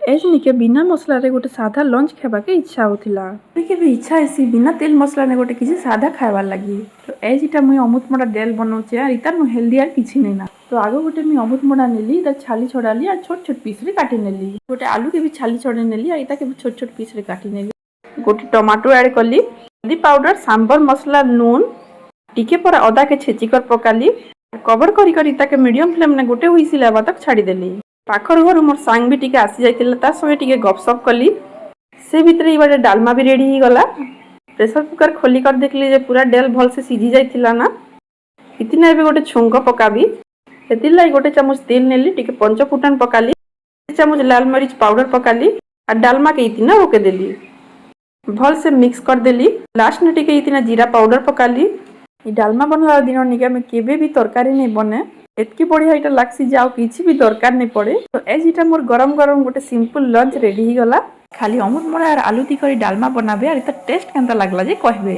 As निके बिना मसला रे गोटे साधा लंच खावा के इच्छा होथिला। के भी इच्छा है बिना तेल मसला ने गोटे किसी साधा खाइबार लगी। तो एजिटा मुई अमृतमंडा डेल बनाऊचे और इतार नु हेल्दी आर किछि नै ना। तो आगो गोटे मुई अमृतमंडा नेली इता छाली छडाली और छोट छोट पीस रे काटी नेली। गोटे आलू के भी छाली छडे नेली और इता के भी छोट छोट पीस रे काटी नेली। गोटे टमाटो ऐड कली, हल्दी पाउडर, सांबर मसला, नून टिके पर अदा के छेची कर पकाली। कवर करी करी इता के मीडियम फ्लेम ने गोटे हुइसिल आवा तक छाड़ी देली। पाखर घर मोर सांग भी टिके आसी जाइतिला, ता संगे टिके गपसप कली। से भितरे ई बाटे डालमा भी रेडी ही गला। प्रेशर कुकर खोली कर देखली जे पूरा डेल भल से सिझी जाइतिला ना। इतिना एबे गोटे छुंक पकाबी। एतिर लाई गोटे चामच तेल नेली, टिके पंच फुटन पकाली, 1 चामच लाल मरीच पाउडर पकाली और डालमा के इतिना ओके देली। भल से मिक्स कर देली। लास्ट ने टिके इतिना जीरा पाउडर पकाली। ई डालमा बनला दिन निके में केबे भी तरकारी नहीं बने, एतकी बढ़िया इटा लागसी जाओ किछि भी दरकार नहीं पड़े। तो एज इटा मोर गरम गरम गोटे सिंपल लंच रेडी ही गला। खाली अमृतमंडा और आलू दी करी डालमा बनाबे और इता टेस्ट केनता लागला जे कहबे।